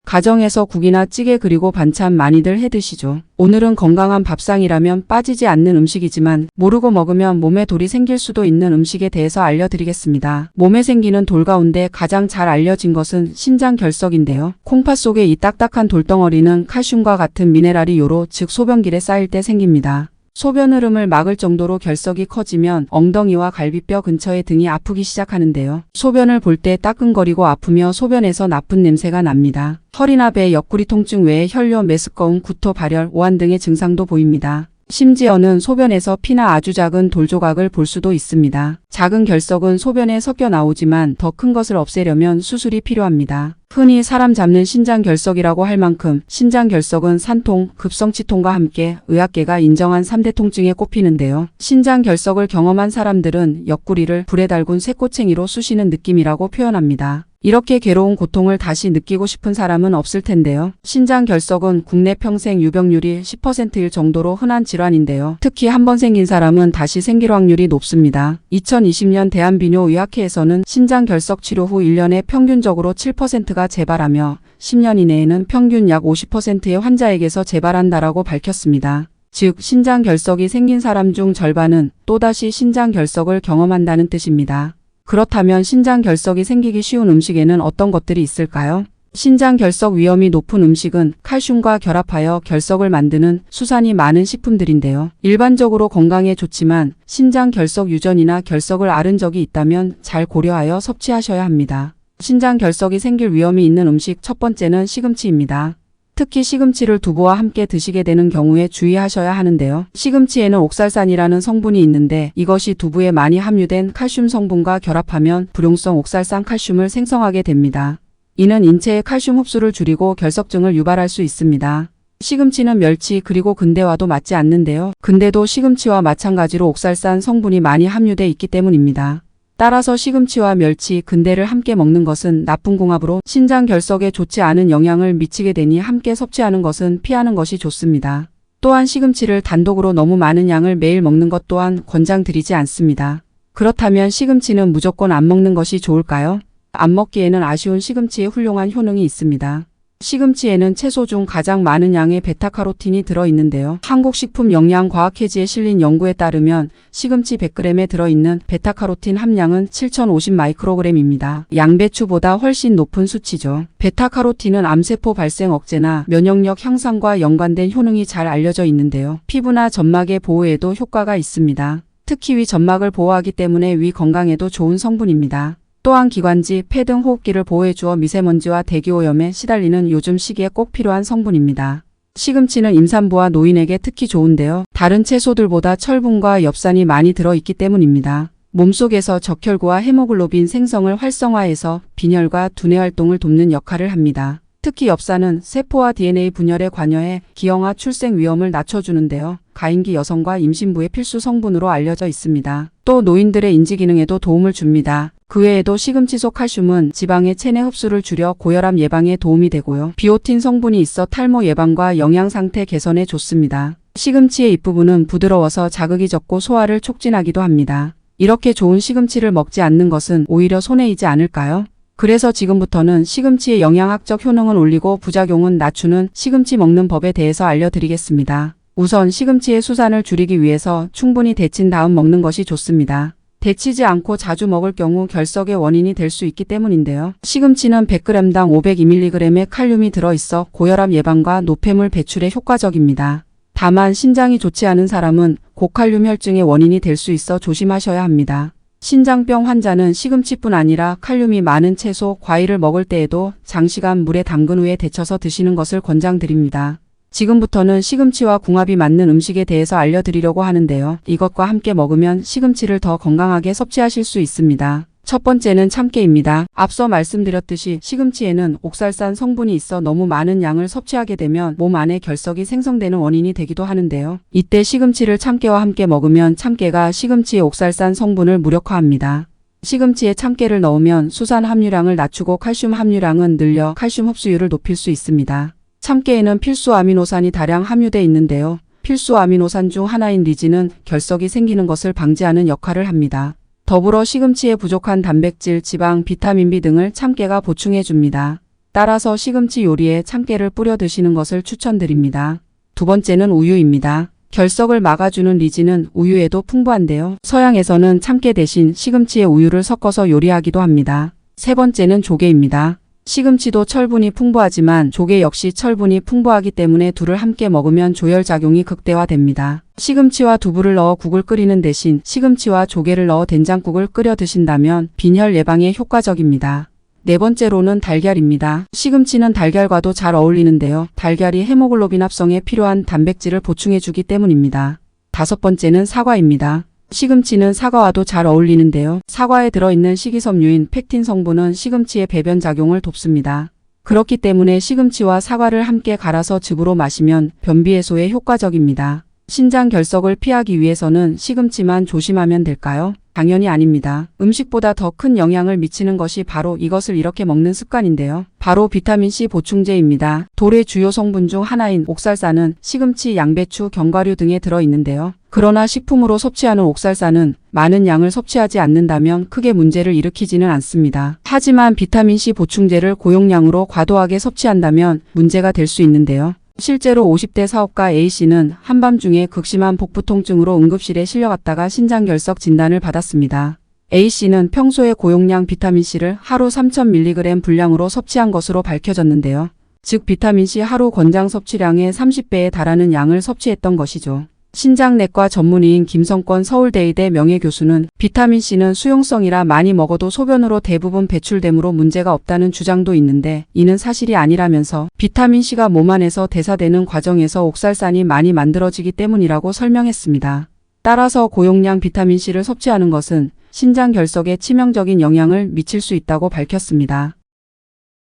가정에서 국이나 찌개 그리고 반찬 많이들 해 드시죠. 오늘은 건강한 밥상이라면 빠지지 않는 음식이지만 모르고 먹으면 몸에 돌이 생길 수도 있는 음식에 대해서 알려드리겠습니다. 몸에 생기는 돌 가운데 가장 잘 알려진 것은 신장결석인데요. 콩팥 속의 이 딱딱한 돌덩어리는 칼슘과 같은 미네랄이 요로 즉 소변길에 쌓일 때 생깁니다. 소변 흐름을 막을 정도로 결석이 커지면 엉덩이와 갈비뼈 근처의 등이 아프기 시작하는데요. 소변을 볼 때 따끔거리고 아프며 소변에서 나쁜 냄새가 납니다. 허리나 배, 옆구리 통증 외에 혈뇨, 메스꺼움, 구토, 발열, 오한 등의 증상도 보입니다. 심지어는 소변에서 피나 아주 작은 돌조각을 볼 수도 있습니다. 작은 결석은 소변에 섞여 나오지만 더 큰 것을 없애려면 수술이 필요합니다. 흔히 사람 잡는 신장결석이라고 할 만큼 신장결석은 산통, 급성치통과 함께 의학계가 인정한 3대 통증에 꼽히는데요. 신장결석을 경험한 사람들은 옆구리를 불에 달군 쇠꼬챙이로 쑤시는 느낌이라고 표현합니다. 이렇게 괴로운 고통을 다시 느끼고 싶은 사람은 없을 텐데요. 신장결석은 국내 평생 유병률이 10%일 정도로 흔한 질환인데요. 특히 한 번 생긴 사람은 다시 생길 확률이 높습니다. 2020년 대한비뇨의학회에서는 신장결석 치료 후 1년에 평균적으로 7%가 재발하며 10년 이내에는 평균 약 50%의 환자에게서 재발한다라고 밝혔습니다. 즉 신장결석이 생긴 사람 중 절반은 또다시 신장결석을 경험한다는 뜻입니다. 그렇다면 신장결석이 생기기 쉬운 음식에는 어떤 것들이 있을까요? 신장결석 위험이 높은 음식은 칼슘과 결합하여 결석을 만드는 수산이 많은 식품들인데요. 일반적으로 건강에 좋지만 신장결석 유전이나 결석을 앓은 적이 있다면 잘 고려하여 섭취하셔야 합니다. 신장결석이 생길 위험이 있는 음식 첫 번째는 시금치입니다. 특히 시금치를 두부와 함께 드시게 되는 경우에 주의하셔야 하는데요. 시금치에는 옥살산이라는 성분이 있는데 이것이 두부에 많이 함유된 칼슘 성분과 결합하면 불용성 옥살산 칼슘을 생성하게 됩니다. 이는 인체의 칼슘 흡수를 줄이고 결석증을 유발할 수 있습니다. 시금치는 멸치 그리고 근대와도 맞지 않는데요. 근대도 시금치와 마찬가지로 옥살산 성분이 많이 함유돼 있기 때문입니다. 따라서 시금치와 멸치, 근대를 함께 먹는 것은 나쁜 궁합으로 신장결석에 좋지 않은 영향을 미치게 되니 함께 섭취하는 것은 피하는 것이 좋습니다. 또한 시금치를 단독으로 너무 많은 양을 매일 먹는 것 또한 권장드리지 않습니다. 그렇다면 시금치는 무조건 안 먹는 것이 좋을까요? 안 먹기에는 아쉬운 시금치에 훌륭한 효능이 있습니다. 시금치에는 채소 중 가장 많은 양의 베타카로틴이 들어있는데요. 한국식품영양과학회지에 실린 연구에 따르면 시금치 100g에 들어있는 베타카로틴 함량은 7050마이크로그램입니다. 양배추보다 훨씬 높은 수치죠. 베타카로틴은 암세포 발생 억제나 면역력 향상과 연관된 효능이 잘 알려져 있는데요. 피부나 점막의 보호에도 효과가 있습니다. 특히 위 점막을 보호하기 때문에 위 건강에도 좋은 성분입니다. 또한 기관지, 폐 등 호흡기를 보호해주어 미세먼지와 대기오염에 시달리는 요즘 시기에 꼭 필요한 성분입니다. 시금치는 임산부와 노인에게 특히 좋은데요. 다른 채소들보다 철분과 엽산이 많이 들어있기 때문입니다. 몸속에서 적혈구와 헤모글로빈 생성을 활성화해서 빈혈과 두뇌 활동을 돕는 역할을 합니다. 특히 엽산은 세포와 DNA 분열에 관여해 기형아 출생 위험을 낮춰주는데요. 가임기 여성과 임신부의 필수 성분으로 알려져 있습니다. 또 노인들의 인지 기능에도 도움을 줍니다. 그 외에도 시금치 속 칼슘은 지방의 체내 흡수를 줄여 고혈압 예방에 도움이 되고요. 비오틴 성분이 있어 탈모 예방과 영양 상태 개선에 좋습니다. 시금치의 잎부분은 부드러워서 자극이 적고 소화를 촉진하기도 합니다. 이렇게 좋은 시금치를 먹지 않는 것은 오히려 손해이지 않을까요? 그래서 지금부터는 시금치의 영양학적 효능을 올리고 부작용은 낮추는 시금치 먹는 법에 대해서 알려드리겠습니다. 우선 시금치의 수산을 줄이기 위해서 충분히 데친 다음 먹는 것이 좋습니다. 데치지 않고 자주 먹을 경우 결석의 원인이 될 수 있기 때문인데요. 시금치는 100g당 502mg의 칼륨이 들어있어 고혈압 예방과 노폐물 배출에 효과적입니다. 다만 신장이 좋지 않은 사람은 고칼륨 혈증의 원인이 될 수 있어 조심하셔야 합니다. 신장병 환자는 시금치뿐 아니라 칼륨이 많은 채소, 과일을 먹을 때에도 장시간 물에 담근 후에 데쳐서 드시는 것을 권장드립니다. 지금부터는 시금치와 궁합이 맞는 음식에 대해서 알려드리려고 하는데요. 이것과 함께 먹으면 시금치를 더 건강하게 섭취하실 수 있습니다. 첫 번째는 참깨입니다. 앞서 말씀드렸듯이 시금치에는 옥살산 성분이 있어 너무 많은 양을 섭취하게 되면 몸 안에 결석이 생성되는 원인이 되기도 하는데요. 이때 시금치를 참깨와 함께 먹으면 참깨가 시금치의 옥살산 성분을 무력화합니다. 시금치에 참깨를 넣으면 수산 함유량을 낮추고 칼슘 함유량은 늘려 칼슘 흡수율을 높일 수 있습니다. 참깨에는 필수 아미노산이 다량 함유되어 있는데요. 필수 아미노산 중 하나인 리진은 결석이 생기는 것을 방지하는 역할을 합니다. 더불어 시금치에 부족한 단백질, 지방, 비타민 B 등을 참깨가 보충해 줍니다. 따라서 시금치 요리에 참깨를 뿌려 드시는 것을 추천드립니다. 두 번째는 우유입니다. 결석을 막아주는 리진은 우유에도 풍부한데요. 서양에서는 참깨 대신 시금치에 우유를 섞어서 요리하기도 합니다. 세 번째는 조개입니다. 시금치도 철분이 풍부하지만 조개 역시 철분이 풍부하기 때문에 둘을 함께 먹으면 조혈작용이 극대화됩니다. 시금치와 두부를 넣어 국을 끓이는 대신 시금치와 조개를 넣어 된장국을 끓여 드신다면 빈혈 예방에 효과적입니다. 네 번째로는 달걀입니다. 시금치는 달걀과도 잘 어울리는데요. 달걀이 헤모글로빈 합성에 필요한 단백질을 보충해주기 때문입니다. 다섯 번째는 사과입니다. 시금치는 사과와도 잘 어울리는데요. 사과에 들어있는 식이섬유인 팩틴 성분은 시금치의 배변 작용을 돕습니다. 그렇기 때문에 시금치와 사과를 함께 갈아서 즙으로 마시면 변비 해소에 효과적입니다. 신장 결석을 피하기 위해서는 시금치만 조심하면 될까요? 당연히 아닙니다. 음식보다 더 큰 영향을 미치는 것이 바로 이것을 이렇게 먹는 습관인데요. 바로 비타민C 보충제입니다. 돌의 주요 성분 중 하나인 옥살산은 시금치, 양배추, 견과류 등에 들어있는데요. 그러나 식품으로 섭취하는 옥살산은 많은 양을 섭취하지 않는다면 크게 문제를 일으키지는 않습니다. 하지만 비타민C 보충제를 고용량으로 과도하게 섭취한다면 문제가 될 수 있는데요. 실제로 50대 사업가 A씨는 한밤중에 극심한 복부 통증으로 응급실에 실려갔다가 신장결석 진단을 받았습니다. A씨는 평소에 고용량 비타민C를 하루 3000mg 분량으로 섭취한 것으로 밝혀졌는데요. 즉 비타민C 하루 권장 섭취량의 30배에 달하는 양을 섭취했던 것이죠. 신장내과 전문의인 김성권 서울대의대 명예교수는 비타민C는 수용성이라 많이 먹어도 소변으로 대부분 배출되므로 문제가 없다는 주장도 있는데 이는 사실이 아니라면서 비타민C가 몸 안에서 대사되는 과정에서 옥살산이 많이 만들어지기 때문이라고 설명했습니다. 따라서 고용량 비타민C를 섭취하는 것은 신장결석에 치명적인 영향을 미칠 수 있다고 밝혔습니다.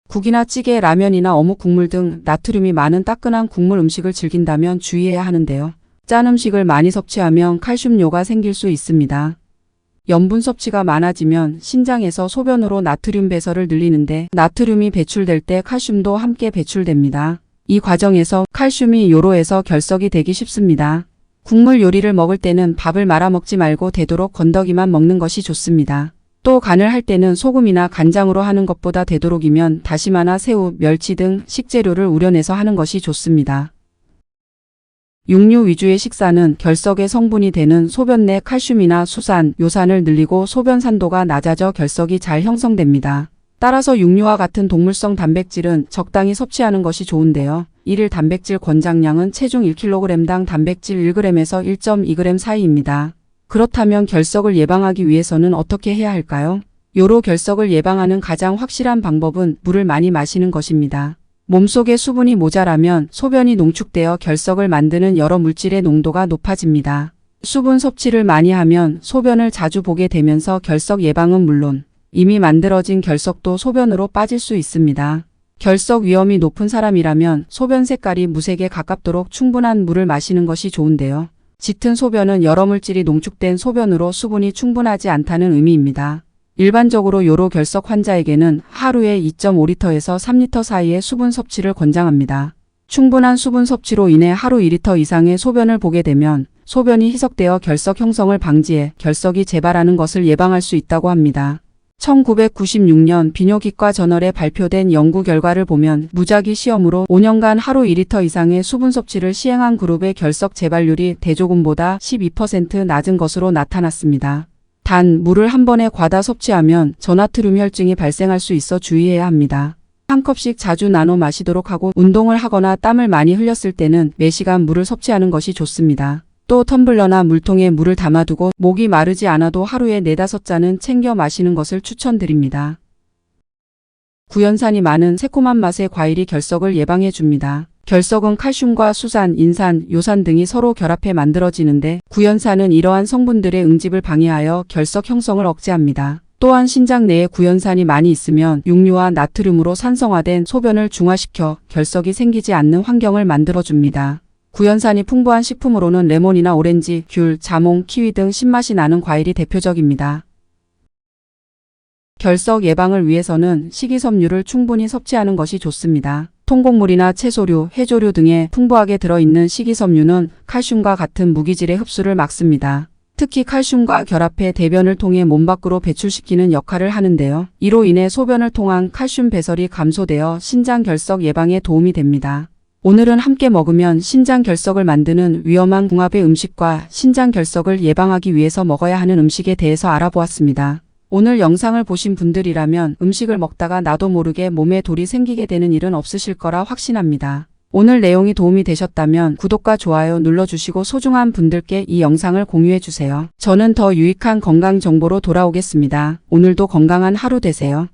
국이나 찌개, 라면이나 어묵 국물 등 나트륨이 많은 따끈한 국물 음식을 즐긴다면 주의해야 하는데요. 짠 음식을 많이 섭취하면 칼슘요가 생길 수 있습니다. 염분 섭취가 많아지면 신장에서 소변으로 나트륨 배설을 늘리는데 나트륨이 배출될 때 칼슘도 함께 배출됩니다. 이 과정에서 칼슘이 요로해서 결석이 되기 쉽습니다. 국물 요리를 먹을 때는 밥을 말아 먹지 말고 되도록 건더기만 먹는 것이 좋습니다. 또 간을 할 때는 소금이나 간장으로 하는 것보다 되도록이면 다시마나 새우, 멸치 등 식재료를 우려내서 하는 것이 좋습니다. 육류 위주의 식사는 결석의 성분이 되는 소변 내 칼슘이나 수산, 요산을 늘리고 소변 산도가 낮아져 결석이 잘 형성됩니다. 따라서 육류와 같은 동물성 단백질은 적당히 섭취하는 것이 좋은데요. 일일 단백질 권장량은 체중 1kg당 단백질 1g에서 1.2g 사이입니다. 그렇다면 결석을 예방하기 위해서는 어떻게 해야 할까요? 요로 결석을 예방하는 가장 확실한 방법은 물을 많이 마시는 것입니다. 몸속에 수분이 모자라면 소변이 농축되어 결석을 만드는 여러 물질의 농도가 높아집니다. 수분 섭취를 많이 하면 소변을 자주 보게 되면서 결석 예방은 물론 이미 만들어진 결석도 소변으로 빠질 수 있습니다. 결석 위험이 높은 사람이라면 소변 색깔이 무색에 가깝도록 충분한 물을 마시는 것이 좋은데요. 짙은 소변은 여러 물질이 농축된 소변으로 수분이 충분하지 않다는 의미입니다. 일반적으로 요로 결석 환자에게는 하루에 2.5리터에서 3리터 사이의 수분 섭취를 권장합니다. 충분한 수분 섭취로 인해 하루 2리터 이상의 소변을 보게 되면 소변이 희석되어 결석 형성을 방지해 결석이 재발하는 것을 예방할 수 있다고 합니다. 1996년 비뇨기과 저널에 발표된 연구 결과를 보면 무작위 시험으로 5년간 하루 2리터 이상의 수분 섭취를 시행한 그룹의 결석 재발률이 대조군보다 12% 낮은 것으로 나타났습니다. 단, 물을 한 번에 과다 섭취하면 저나트륨 혈증이 발생할 수 있어 주의해야 합니다. 한 컵씩 자주 나눠 마시도록 하고 운동을 하거나 땀을 많이 흘렸을 때는 매시간 물을 섭취하는 것이 좋습니다. 또 텀블러나 물통에 물을 담아두고 목이 마르지 않아도 하루에 4-5잔은 챙겨 마시는 것을 추천드립니다. 구연산이 많은 새콤한 맛의 과일이 결석을 예방해 줍니다. 결석은 칼슘과 수산, 인산, 요산 등이 서로 결합해 만들어지는데 구연산은 이러한 성분들의 응집을 방해하여 결석 형성을 억제합니다. 또한 신장 내에 구연산이 많이 있으면 육류와 나트륨으로 산성화된 소변을 중화시켜 결석이 생기지 않는 환경을 만들어줍니다. 구연산이 풍부한 식품으로는 레몬이나 오렌지, 귤, 자몽, 키위 등 신맛이 나는 과일이 대표적입니다. 결석 예방을 위해서는 식이섬유를 충분히 섭취하는 것이 좋습니다. 통곡물이나 채소류, 해조류 등에 풍부하게 들어있는 식이섬유는 칼슘과 같은 무기질의 흡수를 막습니다. 특히 칼슘과 결합해 대변을 통해 몸 밖으로 배출시키는 역할을 하는데요. 이로 인해 소변을 통한 칼슘 배설이 감소되어 신장 결석 예방에 도움이 됩니다. 오늘은 함께 먹으면 신장 결석을 만드는 위험한 궁합의 음식과 신장 결석을 예방하기 위해서 먹어야 하는 음식에 대해서 알아보았습니다. 오늘 영상을 보신 분들이라면 음식을 먹다가 나도 모르게 몸에 돌이 생기게 되는 일은 없으실 거라 확신합니다. 오늘 내용이 도움이 되셨다면 구독과 좋아요 눌러주시고 소중한 분들께 이 영상을 공유해주세요. 저는 더 유익한 건강 정보로 돌아오겠습니다. 오늘도 건강한 하루 되세요.